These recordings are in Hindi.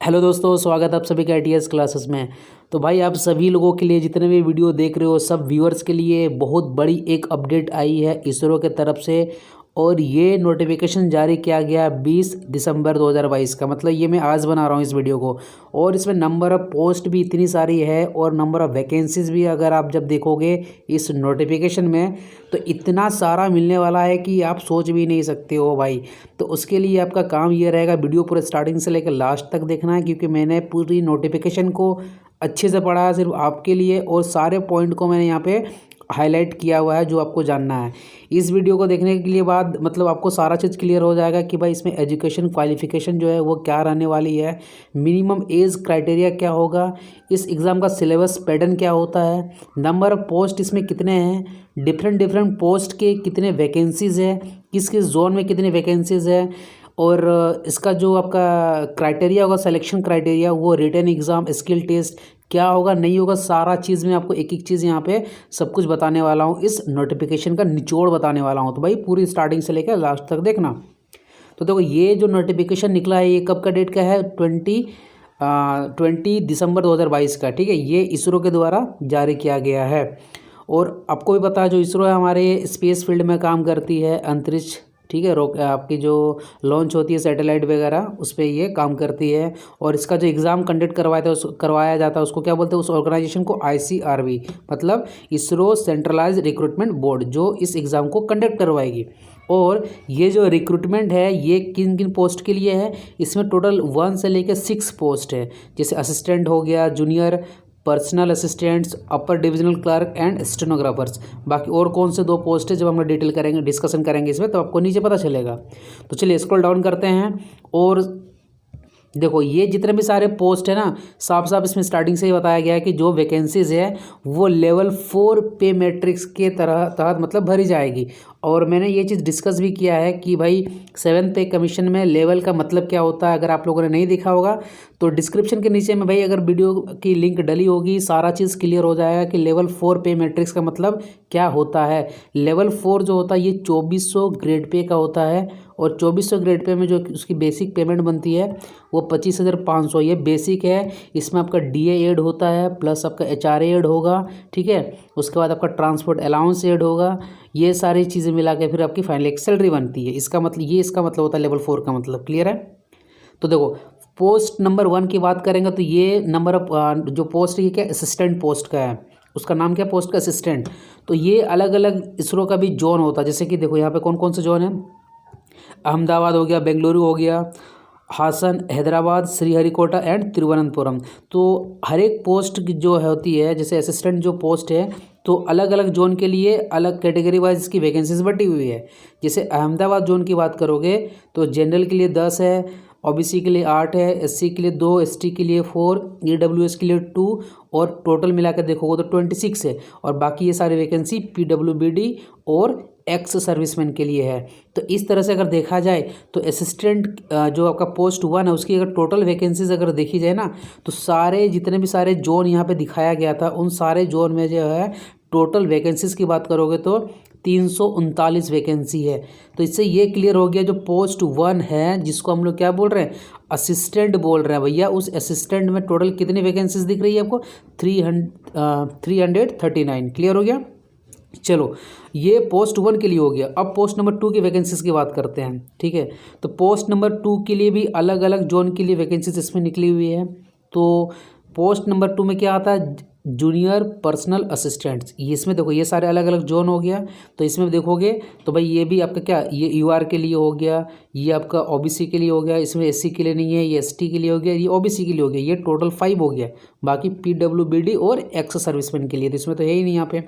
हेलो दोस्तों, स्वागत है आप सभी का ITS क्लासेस में। तो भाई आप सभी लोगों के लिए जितने भी वीडियो देख रहे हो सब व्यूअर्स के लिए बहुत बड़ी एक अपडेट आई है इसरो के तरफ से। और ये नोटिफिकेशन जारी किया गया 20 दिसंबर 2022 का। मतलब ये मैं आज बना रहा हूँ इस वीडियो को। और इसमें नंबर ऑफ़ पोस्ट भी इतनी सारी है और नंबर ऑफ़ वैकेंसीज़ भी अगर आप जब देखोगे इस नोटिफिकेशन में तो इतना सारा मिलने वाला है कि आप सोच भी नहीं सकते हो भाई। तो उसके लिए आपका काम ये रहेगा, वीडियो पूरे स्टार्टिंग से लेकर लास्ट तक देखना है, क्योंकि मैंने पूरी नोटिफिकेशन को अच्छे से पढ़ा है सिर्फ आपके लिए और सारे पॉइंट को मैंने यहाँ पे हाईलाइट किया हुआ है जो आपको जानना है। इस वीडियो को देखने के लिए बाद मतलब आपको सारा चीज़ क्लियर हो जाएगा कि भाई इसमें एजुकेशन क्वालिफिकेशन जो है वो क्या रहने वाली है, मिनिमम एज क्राइटेरिया क्या होगा, इस एग्ज़ाम का सिलेबस पैटर्न क्या होता है, नंबर ऑफ़ पोस्ट इसमें कितने हैं, डिफरेंट पोस्ट के कितने वैकेंसीज़ है, किस किस जोन में कितनी वैकेंसीज़ है, और इसका जो आपका क्राइटेरिया होगा, सिलेक्शन क्राइटेरिया, वो रिटन एग्ज़ाम, स्किल टेस्ट क्या होगा नहीं होगा, सारा चीज़ मैं आपको एक एक चीज़ यहाँ पे सब कुछ बताने वाला हूँ। इस नोटिफिकेशन का निचोड़ बताने वाला हूँ, तो भाई पूरी स्टार्टिंग से लेकर लास्ट तक देखना। तो देखो ये जो नोटिफिकेशन निकला है ये कब का डेट का है, 20 दिसंबर 2022 का। ठीक है, ये इसरो के द्वारा जारी किया गया है। और आपको भी पता है जो इसरो है हमारे स्पेस फील्ड में काम करती है, अंतरिक्ष, ठीक है, आपकी जो लॉन्च होती है सैटेलाइट वगैरह उस पर ये काम करती है। और इसका जो एग्ज़ाम कंडक्ट करवाया जाता है उसको क्या बोलते हैं, उस ऑर्गेनाइजेशन को ICRB, मतलब इसरो सेंट्रलाइज रिक्रूटमेंट बोर्ड, जो इस एग्ज़ाम को कंडक्ट करवाएगी। और ये जो रिक्रूटमेंट है ये किन किन पोस्ट के लिए है, इसमें टोटल 1 से लेकर 6 पोस्ट है। जैसे असिस्टेंट हो गया, junior personal assistants, upper divisional clerk and stenographers. बाकी और कौन से 2 पोस्ट है जब हम डिटेल करेंगे, डिस्कशन करेंगे इसमें, तो आपको नीचे पता चलेगा। तो चलिए स्क्रॉल डाउन करते हैं और देखो ये जितने भी सारे पोस्ट है ना, साफ साफ इसमें स्टार्टिंग से ही बताया गया है कि जो वैकेंसीज है वो लेवल 4 पे मैट्रिक्स के तहत मतलब भरी जाएगी। और मैंने ये चीज़ डिस्कस भी किया है कि भाई 7th पे कमीशन में लेवल का मतलब क्या होता है। अगर आप लोगों ने नहीं देखा होगा तो डिस्क्रिप्शन के नीचे में भाई अगर वीडियो की लिंक डली होगी, सारा चीज़ क्लियर हो जाएगा कि लेवल 4 पे मैट्रिक्स का मतलब क्या होता है। लेवल 4 जो होता है ये 2400 ग्रेड पे का होता है। और 2400 ग्रेड पे में जो उसकी बेसिक पेमेंट बनती है वो 25,500, ये बेसिक है। इसमें आपका DA ऐड होता है, प्लस आपका HRA ऐड होगा, ठीक है। उसके बाद आपका ट्रांसपोर्ट अलाउंस ऐड होगा। ये सारी चीज़ें मिला के फिर आपकी फाइनल एक सैलरी बनती है। इसका मतलब होता है लेवल 4 का मतलब। क्लियर है। तो देखो पोस्ट नंबर 1 की बात करेंगे तो ये नंबर ऑफ जो पोस्ट है ये क्या असिस्टेंट पोस्ट का है। उसका नाम क्या, पोस्ट का असिस्टेंट। तो ये अलग अलग इसरो का भी जोन होता है। जैसे कि देखो यहाँ पे कौन कौन से जोन है, अहमदाबाद हो गया, बेंगलुरु हो गया, हासन, हैदराबाद, श्रीहरिकोटा एंड तिरुवनंतपुरम। तो हर एक पोस्ट की जो होती है, जैसे असिस्टेंट जो पोस्ट है, तो अलग अलग जोन के लिए अलग कैटेगरी वाइज इसकी वैकेंसीज बटी हुई है। जैसे अहमदाबाद जोन की बात करोगे तो जनरल के लिए 10 है, OBC के लिए 8 है, SC के लिए 2, ST के लिए 4, EWS के लिए 2, और टोटल मिलाकर देखोगे तो 26 है। और बाकी ये सारी वैकेंसी PWBD और एक्स सर्विसमैन के लिए है। तो इस तरह से अगर देखा जाए तो असिस्टेंट जो आपका पोस्ट 1 है उसकी अगर टोटल वैकेंसीज अगर देखी जाए ना, तो सारे जितने भी सारे जोन यहाँ पे दिखाया गया था उन सारे जोन में जो है टोटल वैकेंसीज की बात करोगे तो 339 वैकेंसी है। तो इससे ये क्लियर हो गया जो पोस्ट 1 है जिसको हम लोग क्या बोल रहे हैं, असिस्टेंट बोल रहे हैं भैया, उस असिस्टेंट में टोटल कितनी वैकेंसीज दिख रही है आपको, 339। क्लियर हो गया। चलो ये पोस्ट 1 के लिए हो गया। अब पोस्ट नंबर 2 की वैकेंसीज की बात करते हैं। ठीक है, तो पोस्ट नंबर 2 के लिए भी अलग अलग जोन के लिए वैकेंसीज इसमें निकली हुई है। तो पोस्ट नंबर 2 में क्या आता है, जूनियर पर्सनल असिस्टेंट्स। ये इसमें देखो ये सारे अलग अलग जोन हो गया। तो इसमें देखोगे तो भाई ये भी आपका क्या, ये UR के लिए हो गया, ये आपका OBC के लिए हो गया, इसमें SC के लिए नहीं है, ये ST के लिए हो गया, ये OBC के लिए हो गया, ये टोटल 5 हो गया। बाकी PWBD और एक्स सर्विसमैन के लिए, तो इसमें तो है ही नहीं यहाँ पे।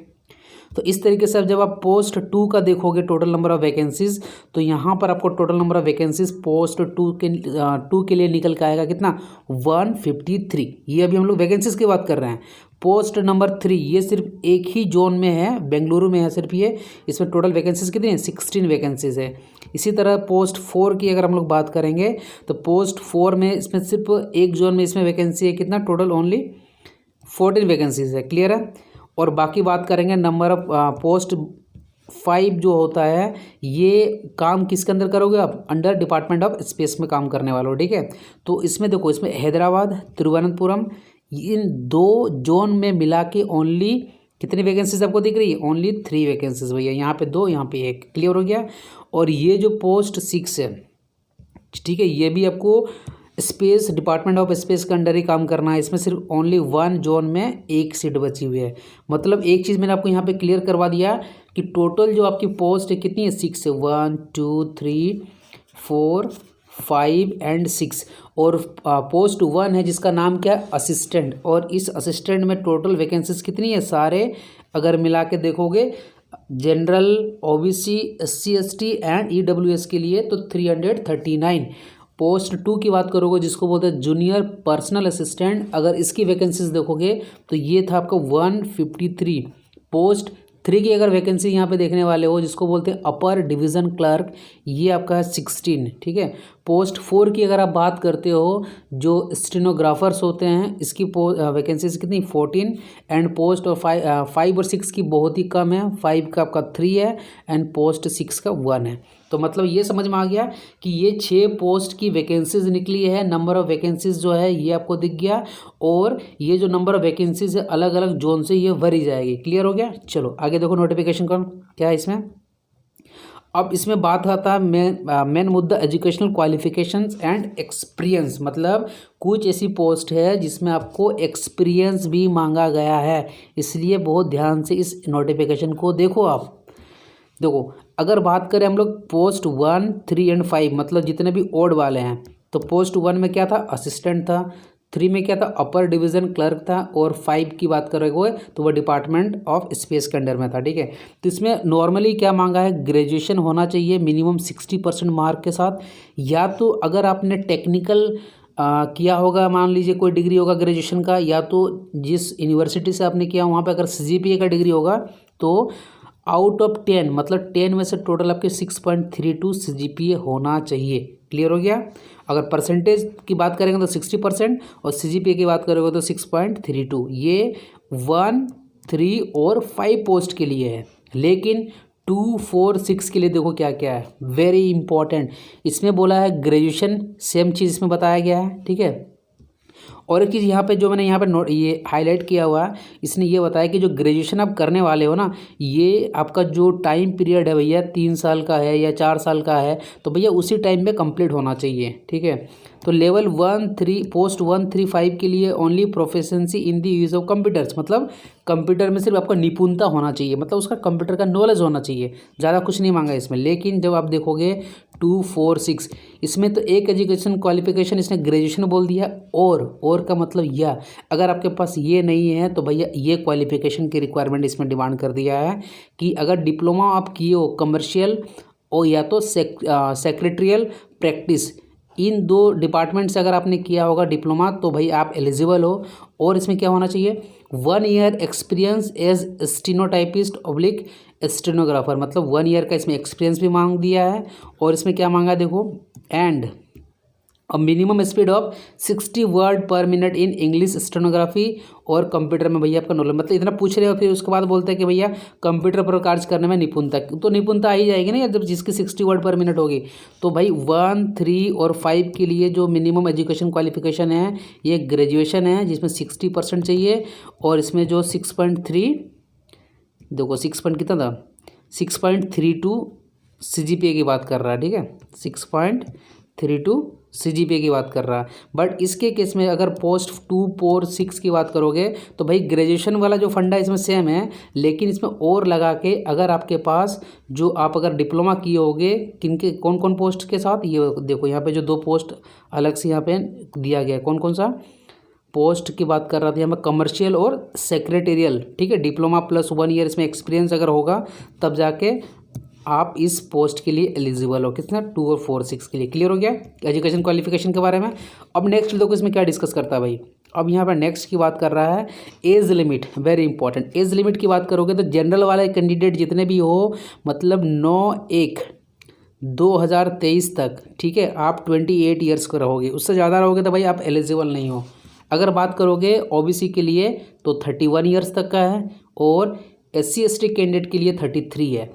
तो इस तरीके से अब जब आप पोस्ट 2 का देखोगे टोटल नंबर ऑफ़ वैकेंसीज, तो यहाँ पर आपको total number of vacancies post 2 के लिए निकल के आएगा कितना, 153। ये अभी हम लोग वैकेंसीज की बात कर रहे हैं। पोस्ट नंबर 3 ये सिर्फ एक ही जोन में है, बेंगलुरु में है सिर्फ ये। इसमें टोटल वैकेंसीज कितनी है, 16 वैकेंसीज है। इसी तरह पोस्ट 4 की अगर हम लोग बात करेंगे तो पोस्ट 4 में इसमें सिर्फ एक जोन में इसमें वैकेंसी है कितना, टोटल ओनली 14 वैकेंसीज है। क्लियर है। और बाकी बात करेंगे नंबर ऑफ पोस्ट 5 जो होता है ये काम किसके अंदर करोगे आप, अंडर डिपार्टमेंट ऑफ स्पेस में काम करने वाले हो, ठीक है। तो इसमें देखो, इसमें हैदराबाद, तिरुवनंतपुरम, इन 2 जोन में मिला के ओनली कितनी वैकेंसीज आपको दिख रही है, ओनली 3 वैकेंसीज भैया, यहाँ पे 2, यहाँ पे 1, क्लियर हो गया। और ये जो पोस्ट 6 है, ठीक है, ये भी आपको स्पेस डिपार्टमेंट ऑफ स्पेस के अंडर ही काम करना है। इसमें सिर्फ ओनली 1 जोन में 1 सीट बची हुई है। मतलब एक चीज़ मैंने आपको यहाँ पे क्लियर करवा दिया कि टोटल जो आपकी पोस्ट है कितनी है, 6 है, 1 2 3 4 5 एंड 6। और पोस्ट 1 है जिसका नाम क्या है, असिस्टेंट। और इस असिस्टेंट में टोटल वैकेंसीज कितनी है, सारे अगर मिला के देखोगे general, OBC, SC ST and EWS के लिए तो 339। पोस्ट 2 की बात करोगे जिसको बोलते हैं जूनियर पर्सनल असिस्टेंट, अगर इसकी वैकेंसीज देखोगे तो ये था आपका 153। पोस्ट 3 की अगर वैकेंसी यहाँ पे देखने वाले हो जिसको बोलते हैं अपर डिवीज़न क्लर्क, ये आपका है 16, ठीक है। पोस्ट 4 की अगर आप बात करते हो जो स्टेनोग्राफर्स होते हैं, इसकी वैकेंसीज कितनी, 14। एंड पोस्ट और 5 और 6 की बहुत ही कम है, 5 का आपका 3 है एंड पोस्ट 6 का 1 है। तो मतलब ये समझ में आ गया कि ये 6 पोस्ट की वैकेंसीज निकली है। नंबर ऑफ वैकेंसीज जो है ये आपको दिख गया, और ये जो नंबर ऑफ वैकेंसीज है अलग अलग जोन से ये भरी जाएगी, क्लियर हो गया। चलो आगे देखो नोटिफिकेशन का क्या है इसमें। अब इसमें बात आता है मेन मुद्दा एजुकेशनल क्वालिफिकेशंस एंड एक्सपीरियंस। मतलब कुछ ऐसी पोस्ट है जिसमें आपको एक्सपीरियंस भी मांगा गया है, इसलिए बहुत ध्यान से इस नोटिफिकेशन को देखो आप। देखो अगर बात करें हम लोग पोस्ट 1, 3 एंड 5, मतलब जितने भी ओड वाले हैं, तो पोस्ट 1 में क्या था, असिस्टेंट था, 3 में क्या था, अपर डिवीज़न क्लर्क था, और 5 की बात करोगे तो वह डिपार्टमेंट ऑफ स्पेस के अंडर में था, ठीक है। तो इसमें नॉर्मली क्या मांगा है, ग्रेजुएशन होना चाहिए मिनिमम 60% मार्क के साथ, या तो अगर आपने टेक्निकल किया होगा, मान लीजिए कोई डिग्री होगा ग्रेजुएशन का, या तो जिस यूनिवर्सिटी से आपने किया वहाँ पर अगर CGPA का डिग्री होगा तो आउट ऑफ 10, मतलब 10 में से टोटल आपके 6.32 CGPA होना चाहिए, क्लियर हो गया। अगर परसेंटेज की बात करेंगे तो 60% और CGPA की बात करोगे तो 6.32। ये 1, 3 और 5 पोस्ट के लिए है, लेकिन 2, 4, 6 के लिए देखो क्या क्या है, वेरी इंपॉर्टेंट। इसमें बोला है ग्रेजुएशन, सेम चीज़ इसमें बताया गया है, ठीक है। और एक चीज़ यहाँ पे जो मैंने यहाँ पे नोट ये हाईलाइट किया हुआ है, इसने ये बताया कि जो ग्रेजुएशन आप करने वाले हो ना, ये आपका जो टाइम पीरियड है भैया 3 साल का है या 4 साल का है, तो भैया उसी टाइम में कंप्लीट होना चाहिए, ठीक है। तो लेवल 1, 3 पोस्ट 1, 3, 5 के लिए only proficiency in the use of computers, मतलब कंप्यूटर में सिर्फ आपका निपुणता होना चाहिए, मतलब उसका कंप्यूटर का नॉलेज होना चाहिए, ज़्यादा कुछ नहीं मांगा इसमें। लेकिन जब आप देखोगे 2, 4, 6 इसमें तो एक एजुकेशन क्वालिफिकेशन इसने ग्रेजुएशन बोल दिया, और का मतलब यह, अगर आपके पास ये नहीं है तो भैया ये क्वालिफिकेशन की रिक्वायरमेंट इसमें डिमांड कर दिया है कि अगर डिप्लोमा आप किए हो कमर्शियल और या तो सेक्रेटरियल प्रैक्टिस, इन 2 डिपार्टमेंट से अगर आपने किया होगा डिप्लोमा तो भाई आप एलिजिबल हो। और इसमें क्या होना चाहिए, 1 year experience as stenotypist oblique stenographer, मतलब 1 ईयर का इसमें एक्सपीरियंस भी मांग दिया है। और इसमें क्या मांगा देखो, and minimum speed of 60 word पर मिनट इन इंग्लिश स्टेनोग्राफी और कंप्यूटर में भैया आपका नॉलेज, मतलब इतना पूछ रहे हो, फिर उसके बाद बोलते हैं कि भैया कंप्यूटर पर कार्य करने में निपुणता, तो निपुणता आ ही जाएगी ना जब जिसकी 60 वर्ड पर मिनट होगी। तो भाई 1, 3 और 5 के लिए जो मिनिमम एजुकेशन क्वालिफिकेशन है ये ग्रेजुएशन है, जिसमें 60% चाहिए। और इसमें जो 6.3 देखो 6 कितना था, 6.32 CGPA की बात कर रहा है, ठीक है, 6.32 CGPA की बात कर रहा है। बट इसके केस में अगर पोस्ट 2, 4, 6 की बात करोगे तो भाई ग्रेजुएशन वाला जो फंडा इसमें सेम है, लेकिन इसमें और लगा के अगर आपके पास जो आप अगर डिप्लोमा किए होगे किनके कौन कौन पोस्ट के साथ, ये देखो यहाँ पे जो 2 पोस्ट अलग से यहाँ पे दिया गया है, कौन कौन सा पोस्ट की बात कर रहा था यहाँ पे, कमर्शियल और सेक्रेटेरियल, ठीक है। डिप्लोमा प्लस 1 ईयर इसमें एक्सपीरियंस अगर होगा तब जाके आप इस पोस्ट के लिए एलिजिबल हो, कितना 2 और 4, 6 के लिए, क्लियर हो गया एजुकेशन क्वालिफिकेशन के बारे में। अब नेक्स्ट देखो इसमें क्या डिस्कस करता है भाई। अब यहाँ पर नेक्स्ट की बात कर रहा है age limit, very important. Age limit की बात करोगे तो जनरल वाले कैंडिडेट जितने भी हो, मतलब 9/1/2023 तक, ठीक है, आप 28 ईयर्स को रहोगे, उससे ज़्यादा रहोगे तो भाई आप एलिजिबल नहीं हो। अगर बात करोगे OBC के लिए तो 31 ईयर्स तक का है, और SC ST कैंडिडेट के लिए 33 है।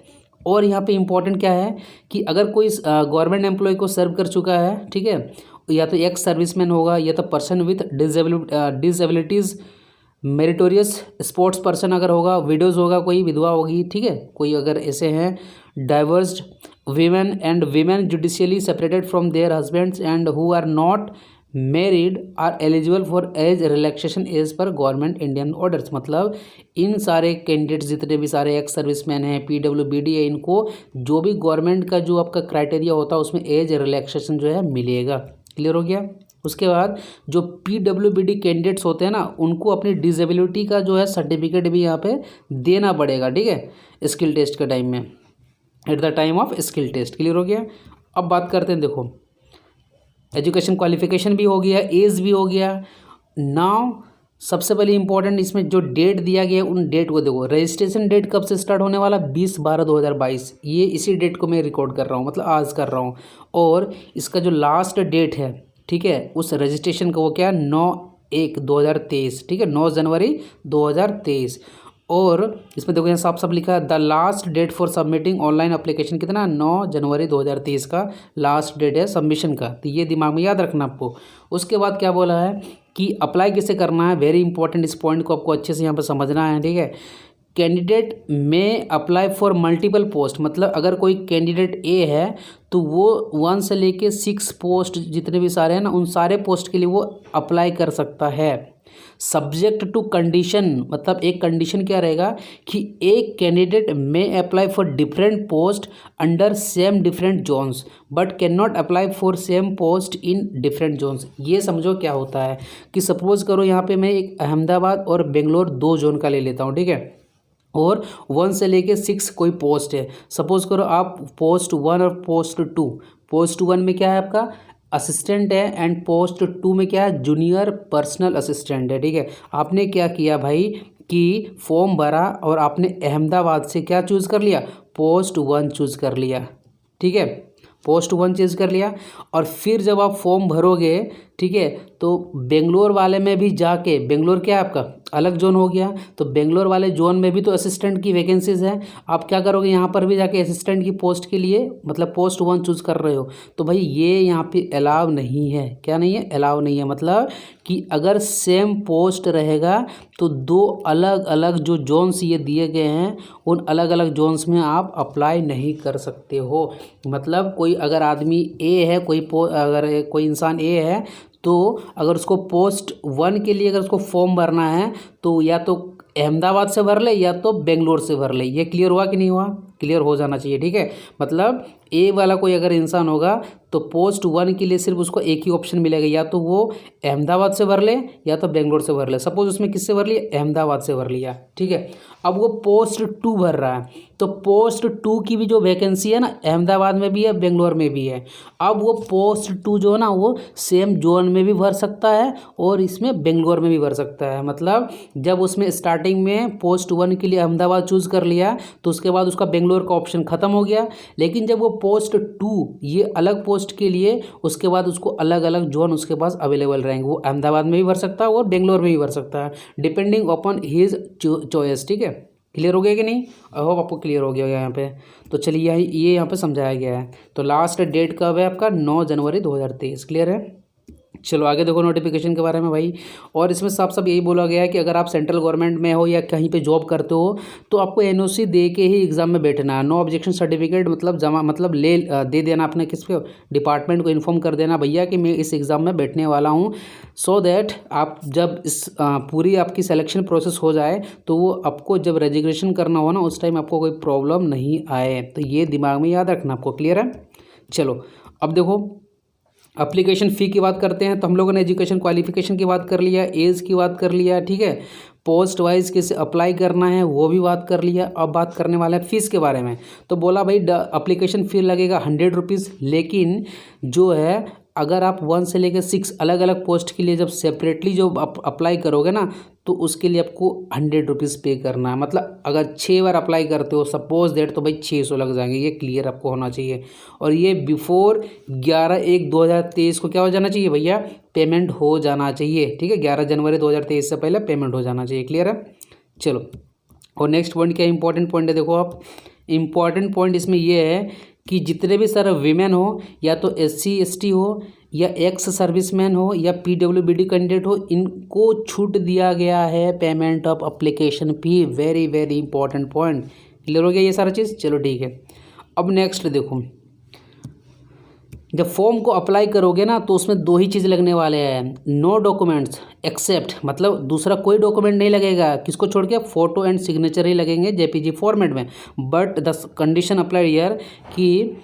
और यहाँ पे इम्पोर्टेंट क्या है कि अगर कोई गवर्नमेंट एम्प्लॉय को सर्व कर चुका है, ठीक है, या तो एक्स सर्विसमैन होगा या तो person with disabilities, meritorious sports person अगर होगा, विडोज़ होगा, कोई विधवा होगी, ठीक है, कोई अगर ऐसे हैं, divorced women judicially separated from their husbands and who are not married are eligible for age relaxation as per government Indian orders. मतलब इन सारे कैंडिडेट्स जितने भी सारे एक्स सर्विसमैन हैं, PWBD है, इनको जो भी गवर्नमेंट का जो आपका क्राइटेरिया होता है उसमें एज रिलैक्सेशन जो है मिलेगा। क्लियर हो गया। उसके बाद जो PWBD कैंडिडेट्स होते हैं ना, उनको अपनी डिसेबिलिटी का जो है सर्टिफिकेट भी यहाँ पे देना पड़ेगा, ठीक है, स्किल टेस्ट के टाइम में, at the time of skill test. Clear हो गया। अब बात करते हैं, देखो एजुकेशन क्वालिफिकेशन भी हो गया, एज भी हो गया। नाउ सबसे पहले इंपॉर्टेंट इसमें जो डेट दिया गया है उन डेट को देखो। रजिस्ट्रेशन डेट कब से स्टार्ट होने वाला, 20/12/2022, ये इसी डेट को मैं रिकॉर्ड कर रहा हूँ, मतलब आज कर रहा हूँ। और इसका जो लास्ट डेट है, ठीक है, उस रजिस्ट्रेशन का वो क्या है, 9/1/2023, ठीक है, 9 जनवरी 2023। और इसमें देखो यहाँ साफ साफ लिखा है the last date for submitting online application कितना, 9 जनवरी 2023 का लास्ट डेट है सबमिशन का। तो ये दिमाग में याद रखना आपको। उसके बाद क्या बोला है कि अप्लाई कैसे करना है, वेरी इंपॉर्टेंट, इस पॉइंट को आपको अच्छे से यहाँ पर समझना है, ठीक है। कैंडिडेट में अप्लाई फॉर मल्टीपल पोस्ट, मतलब अगर कोई कैंडिडेट ए है तो वो 1 से लेके 6 पोस्ट जितने भी सारे हैं ना, उन सारे पोस्ट के लिए वो अप्लाई कर सकता है। सब्जेक्ट टू कंडीशन, मतलब एक कंडीशन क्या रहेगा कि एक कैंडिडेट में apply for different post under same different zones but can not apply for same post in different zones. ये समझो क्या होता है कि सपोज करो यहाँ पे मैं एक अहमदाबाद और बेंगलोर 2 जोन का ले लेता हूँ, ठीक है, और 1 से लेके 6 कोई पोस्ट है। सपोज करो आप पोस्ट 1 और पोस्ट 2, पोस्ट 1 में क्या है आपका असिस्टेंट है एंड पोस्ट 2 में क्या है जूनियर पर्सनल असिस्टेंट है, ठीक है। आपने क्या किया भाई कि फॉर्म भरा और आपने अहमदाबाद से क्या चूज़ कर लिया, पोस्ट 1 चूज़ कर लिया, ठीक है, पोस्ट 1 चूज़ कर लिया। और फिर जब आप फॉर्म भरोगे, ठीक है, तो बेंगलोर वाले में भी जाके, बेंगलोर क्या है आपका अलग जोन हो गया, तो बेंगलोर वाले जोन में भी तो असिस्टेंट की वैकेंसीज है। आप क्या करोगे, यहाँ पर भी जाके असिस्टेंट की पोस्ट के लिए, मतलब पोस्ट 1 चूज़ कर रहे हो, तो भाई ये यहाँ पे अलाउ नहीं है। क्या नहीं है, अलाउ नहीं है। मतलब कि अगर सेम पोस्ट रहेगा तो 2 अलग अलग जो जोन्स ये दिए गए हैं, उन अलग अलग जोन्स में आप अप्लाई नहीं कर सकते हो। मतलब कोई अगर आदमी ए है, अगर कोई इंसान ए है, तो अगर उसको पोस्ट 1 के लिए अगर उसको फॉर्म भरना है तो या तो अहमदाबाद से भर ले या तो बेंगलोर से भर ले। ये क्लियर हुआ कि नहीं हुआ, क्लियर हो जाना चाहिए, ठीक है। मतलब ए वाला कोई अगर इंसान होगा तो पोस्ट 1 के लिए सिर्फ उसको एक ही ऑप्शन मिलेगा, या तो वो अहमदाबाद से भर ले या तो बेंगलोर से भर ले। सपोज उसमें किससे भर लिया, अहमदाबाद से भर लिया, ठीक है। अब वो पोस्ट 2 भर रहा है, तो पोस्ट 2 की भी जो वैकेंसी है ना, अहमदाबाद में भी है, बेंगलोर में भी है। अब वो पोस्ट 2 जो है ना, वो सेम जोन में भी भर सकता है और इसमें बेंगलोर में भी भर सकता है। मतलब जब उसमें स्टार्टिंग में पोस्ट 1 के लिए अहमदाबाद चूज़ कर लिया तो उसके बाद उसका बेंगलोर का ऑप्शन ख़त्म हो गया। लेकिन जब वो पोस्ट 2 ये अलग पोस्ट के लिए, उसके बाद उसको अलग अलग जोन उसके पास अवेलेबल रहेंगे। वो अहमदाबाद में भी भर सकता है और बेंगलोर में भी भर सकता है, डिपेंडिंग अपॉन हिज चॉइस, ठीक है। क्लियर हो गया कि नहीं, आई होप आपको क्लियर हो गया यहाँ पे। तो चलिए ये यहाँ पे समझाया गया है। तो लास्ट डेट कब है आपका, 9 जनवरी 2023। क्लियर है। चलो आगे देखो नोटिफिकेशन के बारे में भाई। और इसमें साफ साफ यही बोला गया है कि अगर आप सेंट्रल गवर्नमेंट में हो या कहीं पे जॉब करते हो तो आपको NOC दे के ही एग्ज़ाम में बैठना है। नो ऑब्जेक्शन सर्टिफिकेट मतलब जमा, मतलब दे देना अपने किस पे, डिपार्टमेंट को इन्फॉर्म कर देना भैया कि मैं इस एग्ज़ाम में बैठने वाला हूँ, सो दैट आप जब इस पूरी आपकी सिलेक्शन प्रोसेस हो जाए तो वो आपको जब रजिस्ट्रेशन करना हो ना, उस टाइम आपको कोई प्रॉब्लम नहीं आए। तो ये दिमाग में याद रखना आपको। क्लियर है। चलो अब देखो एप्लीकेशन फ़ी की बात करते हैं। तो हम लोगों ने एजुकेशन क्वालिफिकेशन की बात कर लिया, एज की बात कर लिया, ठीक है, पोस्ट वाइज कैसे अप्लाई करना है वो भी बात कर लिया। अब बात करने वाला है फ़ीस के बारे में। तो बोला भाई एप्लीकेशन फ़ी लगेगा 100 रुपीज़, लेकिन जो है अगर आप 1 से लेकर 6 अलग अलग पोस्ट के लिए जब सेपरेटली जो अप्लाई करोगे ना, तो उसके लिए आपको 100 रुपीज़ पे करना है। मतलब अगर 6 बार अप्लाई करते हो सपोज दैट, तो भाई 600 लग जाएंगे। ये क्लियर आपको होना चाहिए। और ये बिफोर 11/1/2023 को क्या हो जाना चाहिए भैया, पेमेंट हो जाना चाहिए, ठीक है। 11 जनवरी 2023 से पहले पेमेंट हो जाना चाहिए। क्लियर है। चलो और नेक्स्ट पॉइंट क्या इंपॉर्टेंट पॉइंट है, देखो आप इम्पॉर्टेंट पॉइंट इसमें ये है कि जितने भी सारे वीमेन हो या तो SC ST हो या एक्स सर्विसमैन हो या PWBD कैंडिडेट हो, इनको छूट दिया गया है payment of application fee. Very very important point. Clear हो गया ये सारा चीज़। चलो ठीक है, अब नेक्स्ट देखो, जब फॉर्म को अप्लाई करोगे ना तो उसमें दो ही चीज़ लगने वाले हैं, नो डॉक्यूमेंट्स एक्सेप्ट, मतलब दूसरा कोई डॉक्यूमेंट नहीं लगेगा, किसको छोड़ के, फोटो एंड सिग्नेचर ही लगेंगे JPG फॉर्मेट में। But the condition apply here कि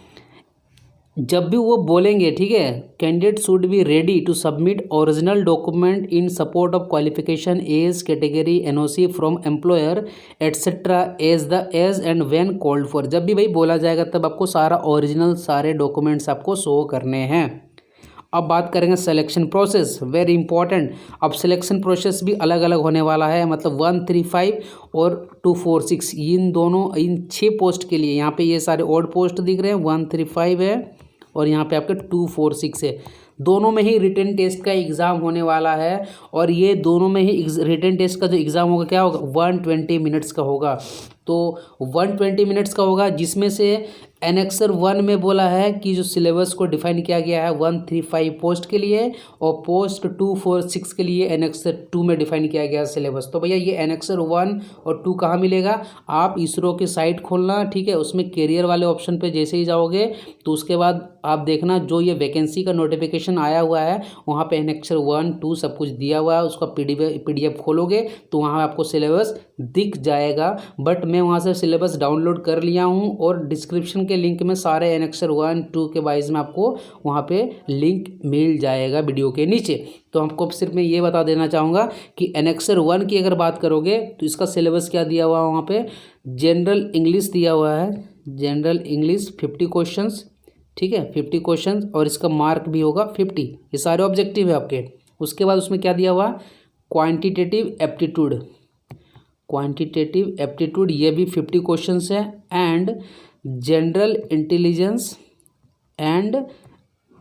जब भी वो बोलेंगे, ठीक है, candidate should be ready to submit original document in support of qualification, age, category, NOC from employer etcetera as and when called for. जब भी भाई बोला जाएगा तब आपको सारा ओरिजिनल सारे डॉक्यूमेंट्स आपको शो करने हैं। अब बात करेंगे सिलेक्शन प्रोसेस, वेरी इंपॉर्टेंट। अब सिलेक्शन प्रोसेस भी अलग अलग होने वाला है, मतलब 135 और 246 इन दोनों, इन 6 पोस्ट के लिए। यहाँ पे ये सारे ओड पोस्ट दिख रहे हैं, 135 है और यहाँ पे आपके 246 है। दोनों में ही रिटन टेस्ट का एग्ज़ाम होने वाला है और ये दोनों में ही रिटन टेस्ट का जो एग्ज़ाम होगा क्या होगा, 120 मिनट्स का होगा। तो 120 मिनट्स का होगा, जिसमें से एनेक्सर 1 में बोला है कि जो सिलेबस को डिफाइन किया गया है 135 पोस्ट के लिए और पोस्ट 246 के लिए एनेक्सर 2 में डिफाइन किया गया सिलेबस। तो भैया ये एनेक्सर 1 और 2 कहाँ मिलेगा, आप इसरो की साइट खोलना, ठीक है, उसमें कैरियर वाले ऑप्शन पे जैसे ही जाओगे तो उसके बाद आप देखना जो ये वैकेंसी का नोटिफिकेशन आया हुआ है वहाँ पे एनेक्सर 1 2 सब कुछ दिया हुआ है, उसका PDF खोलोगे तो वहाँ आपको सिलेबस दिख जाएगा। बट मैं वहाँ से सिलेबस डाउनलोड कर लिया हूँ और डिस्क्रिप्शन के लिंक में सारे एनेक्सर 1 2 के वाइज में आपको वहाँ पे लिंक मिल जाएगा वीडियो के नीचे। तो आपको सिर्फ मैं ये बता देना चाहूँगा कि एनेक्सर 1 की अगर बात करोगे तो इसका सिलेबस क्या दिया हुआ है वहाँ पे, जनरल इंग्लिश दिया हुआ है, जनरल इंग्लिश 50 क्वेश्चंस, ठीक है, 50 क्वेश्चन और इसका मार्क भी होगा 50। ये सारे ऑब्जेक्टिव है आपके। उसके बाद उसमें क्या दिया हुआ, क्वांटिटेटिव एप्टीट्यूड, क्वांटिटेटिव एप्टीट्यूड ये भी 50 क्वेश्चंस है, and general intelligence and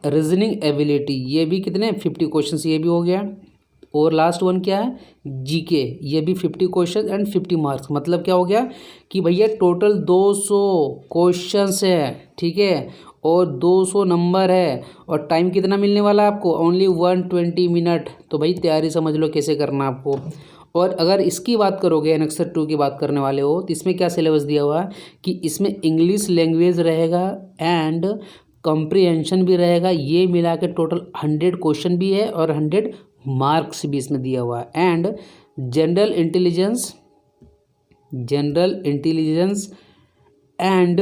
reasoning ability ये भी कितने 50 क्वेश्चंस ये भी हो गया। और लास्ट वन क्या है, GK ये भी 50 क्वेश्चन एंड 50 मार्क्स। मतलब क्या हो गया कि भैया टोटल 200 क्वेश्चंस है, ठीक है, और 200 नंबर है और टाइम कितना मिलने वाला है आपको, ओनली 120 मिनट। तो भाई तैयारी समझ लो कैसे करना है आपको। और अगर इसकी बात करोगे एनेक्सर 2 की बात करने वाले हो तो इसमें क्या सिलेबस दिया हुआ है कि इसमें इंग्लिश लैंग्वेज रहेगा एंड कॉम्प्रिहेंशन भी रहेगा, ये मिला के टोटल 100 क्वेश्चन भी है और 100 मार्क्स भी इसमें दिया हुआ है। And general intelligence and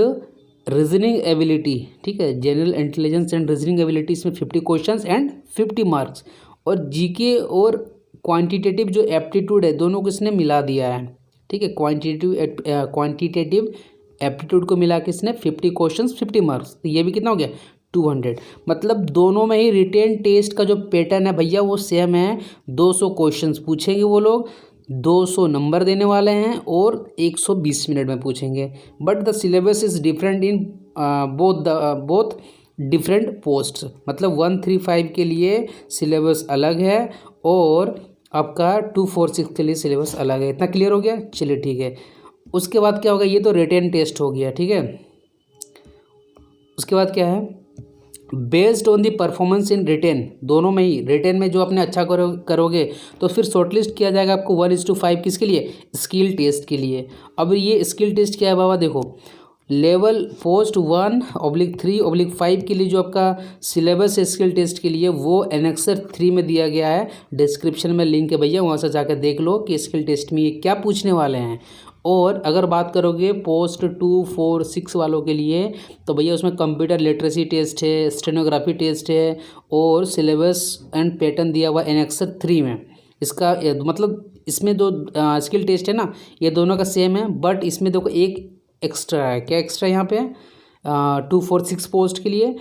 reasoning ability, ठीक है, general intelligence and reasoning ability इसमें 50 क्वेश्चंस एंड 50 मार्क्स। और GK और क्वांटिटेटिव जो एप्टीट्यूड है दोनों को इसने मिला दिया है, ठीक है, क्वांटिटेटिव एप्टीट्यूड को मिला के इसने 50 क्वेश्चंस 50 मार्क्स, तो ये भी कितना हो गया 200। मतलब दोनों में ही रिटेन टेस्ट का जो पैटर्न है भैया वो सेम है, 200 क्वेश्चंस पूछेंगे वो लोग, 200 नंबर देने वाले हैं और 120 मिनट में पूछेंगे। But the syllabus is different in both different posts. मतलब 135 के लिए सिलेबस अलग है और आपका 246 के लिए सिलेबस अलग है। इतना क्लियर हो गया, चलिए ठीक है। उसके बाद क्या होगा, ये तो रिटेन टेस्ट हो गया, ठीक है। उसके बाद क्या है, based on the performance in written, दोनों में ही रिटेन में जो आपने अच्छा करोगे तो फिर शॉर्टलिस्ट किया जाएगा आपको 1:5 किसके लिए, स्किल टेस्ट के लिए। अब ये स्किल टेस्ट क्या है बाबा, देखो लेवल पोस्ट 1/3/5 के लिए जो आपका सिलेबस है स्किल टेस्ट के लिए वो एनेक्सर 3 में दिया गया है, डिस्क्रिप्शन में लिंक है भैया, वहाँ से जाकर देख लो कि स्किल टेस्ट में ये क्या पूछने वाले हैं। और अगर बात करोगे पोस्ट 246 वालों के लिए तो भैया उसमें कंप्यूटर लिटरेसी टेस्ट है, स्टेनोग्राफी टेस्ट है और सिलेबस एंड पैटर्न दिया हुआ एनेक्सर 3 में। इसका मतलब इसमें दो स्किल टेस्ट है ना, ये दोनों का सेम है, बट इसमें देखो एक एक्स्ट्रा है। क्या एक्स्ट्रा यहाँ पे 246 पोस्ट के लिए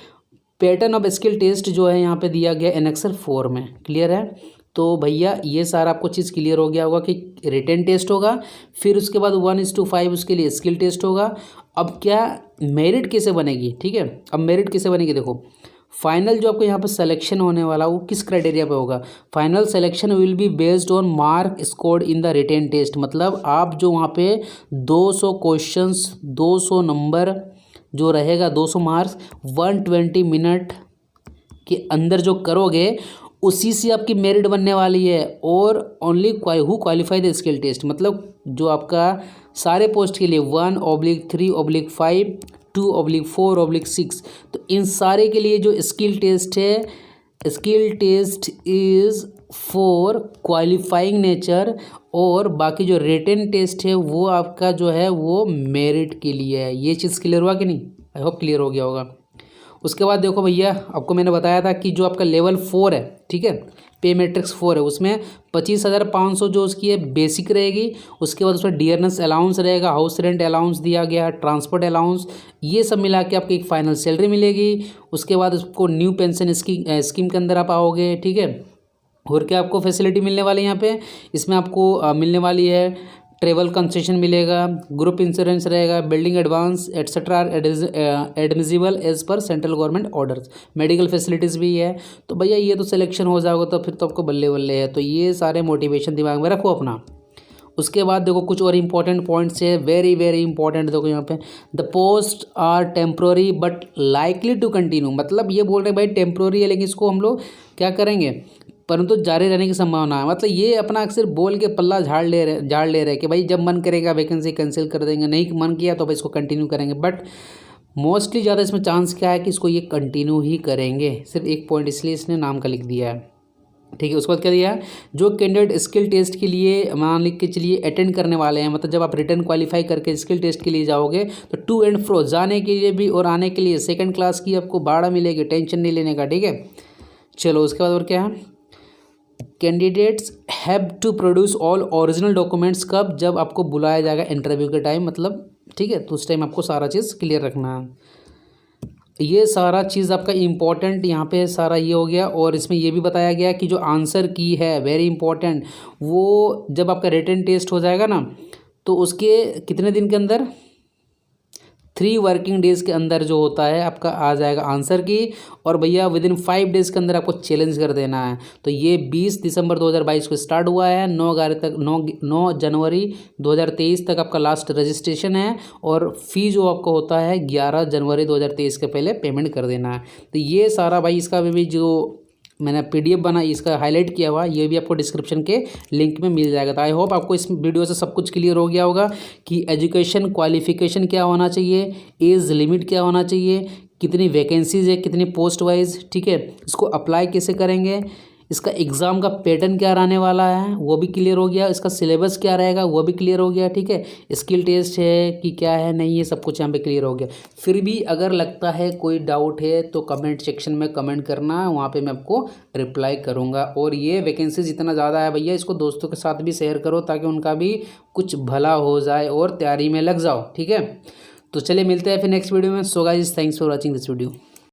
पैटर्न ऑफ स्किल टेस्ट जो है यहाँ पे दिया गया एनेक्सर 4 में। क्लियर है, तो भैया ये सारा आपको चीज़ क्लियर हो गया होगा कि रिटेन टेस्ट होगा, फिर उसके बाद 1:5 उसके लिए स्किल टेस्ट होगा। अब क्या मेरिट कैसे बनेगी, ठीक है, अब मेरिट कैसे बनेगी देखो, फाइनल जो आपको यहाँ पे सिलेक्शन होने वाला वो किस क्राइटेरिया पे होगा, final selection will be based on mark scored in the written test. मतलब आप जो वहाँ पे 200 क्वेश्चंस 200 नंबर जो रहेगा 200 मार्क्स 120 मिनट के अंदर जो करोगे उसी से आपकी मेरिट बनने वाली है। और only who qualify the skill test, मतलब जो आपका सारे पोस्ट के लिए 1/3/5 2/4/6, तो इन सारे के लिए जो स्किल टेस्ट है, skill test is for qualifying nature, और बाकी जो रिटन टेस्ट है वो आपका जो है वो मेरिट के लिए है। ये चीज़ क्लियर हुआ कि नहीं? आई होप क्लियर हो गया होगा। उसके बाद देखो भैया, आपको मैंने बताया था कि जो आपका लेवल 4 है, ठीक है, पे मैट्रिक्स 4 है, उसमें 25,500 जो उसकी है बेसिक रहेगी। उसके बाद उसमें डियरनेस अलाउंस रहेगा, हाउस रेंट अलाउंस दिया गया, ट्रांसपोर्ट अलाउंस, ये सब मिला के आपको एक फाइनल सैलरी मिलेगी। उसके बाद उसको न्यू पेंशन स्कीम के अंदर आप आओगे, ठीक है। और क्या आपको फैसिलिटी मिलने वाली है यहाँ पे, इसमें आपको मिलने वाली है ट्रेवल कंसेशन मिलेगा, ग्रुप इंश्योरेंस रहेगा, building advance etcetera admissible as per central government orders, medical facilities भी है। तो भैया ये तो सिलेक्शन हो जाओगे तो फिर तो आपको बल्ले बल्ले है। तो ये सारे मोटिवेशन दिमाग में रखो अपना। उसके बाद देखो कुछ और इंपॉर्टेंट पॉइंट्स है, वेरी वेरी इंपॉर्टेंट। देखो यहाँ पे the post are temporary but likely to continue, मतलब ये बोल रहे हैं भाई टेम्प्रोरी है लेकिन इसको हम लोग क्या करेंगे, परंतु जारी रहने की संभावना है। मतलब ये अपना अक्सर बोल के पल्ला झाड़ ले रहे कि भाई जब मन करेगा वैकेंसी कैंसिल कर देंगे, नहीं मन किया तो भाई इसको कंटिन्यू करेंगे। बट मोस्टली ज़्यादा इसमें चांस क्या है कि इसको ये कंटिन्यू ही करेंगे। सिर्फ एक पॉइंट इसलिए इसने नाम का लिख दिया है, ठीक है। उसके बाद क्या दिया है, जो कैंडिडेट स्किल टेस्ट के लिए मान लिख के चलिए अटेंड करने वाले हैं, मतलब जब आप रिटर्न क्वालिफाई करके स्किल टेस्ट के लिए जाओगे तो टू एंड फ्रो जाने के लिए भी और आने के लिए सेकंड क्लास की आपको भाड़ा मिलेगी, टेंशन नहीं लेने का, ठीक है। चलो उसके बाद और क्या है, candidates have to produce all original documents, कब, जब आपको बुलाया जाएगा इंटरव्यू के टाइम, मतलब ठीक है, तो उस टाइम आपको सारा चीज़ क्लियर रखना है। ये सारा चीज़ आपका इम्पॉर्टेंट यहाँ पे सारा ये हो गया। और इसमें ये भी बताया गया कि जो आंसर की है वेरी इंपॉर्टेंट, वो जब आपका रिटन टेस्ट हो जाएगा ना तो उसके कितने दिन के अंदर, 3 वर्किंग डेज़ के अंदर जो होता है आपका आ जाएगा आंसर की। और भैया विदिन 5 डेज़ के अंदर आपको चैलेंज कर देना है। तो ये 20 दिसंबर 2022 को स्टार्ट हुआ है, 9 जनवरी 2023 तक आपका लास्ट रजिस्ट्रेशन है। और फी जो आपको होता है 11 जनवरी 2023 के पहले पेमेंट कर देना है। तो ये सारा भाई इसका भी जो मैंने PDF बना इसका हाईलाइट किया हुआ, ये भी आपको डिस्क्रिप्शन के लिंक में मिल जाएगा। तो आई होप आपको इस वीडियो से सब कुछ क्लियर हो गया होगा कि एजुकेशन क्वालिफिकेशन क्या होना चाहिए, एज लिमिट क्या होना चाहिए, कितनी वैकेंसीज है, कितनी पोस्ट वाइज, ठीक है, इसको अप्लाई कैसे करेंगे, इसका एग्ज़ाम का पैटर्न क्या रहने वाला है वो भी क्लियर हो गया, इसका सिलेबस क्या रहेगा वो भी क्लियर हो गया, ठीक है, स्किल टेस्ट है कि क्या है नहीं, ये सब कुछ यहाँ पे क्लियर हो गया। फिर भी अगर लगता है कोई डाउट है तो कमेंट सेक्शन में कमेंट करना, वहाँ पे मैं आपको रिप्लाई करूँगा। और ये वैकेंसीज इतना ज़्यादा है भैया, इसको दोस्तों के साथ भी शेयर करो ताकि उनका भी कुछ भला हो जाए और तैयारी में लग जाओ, ठीक है। तो चलिए मिलते हैं फिर नेक्स्ट वीडियो में। So guys thanks for watching this video.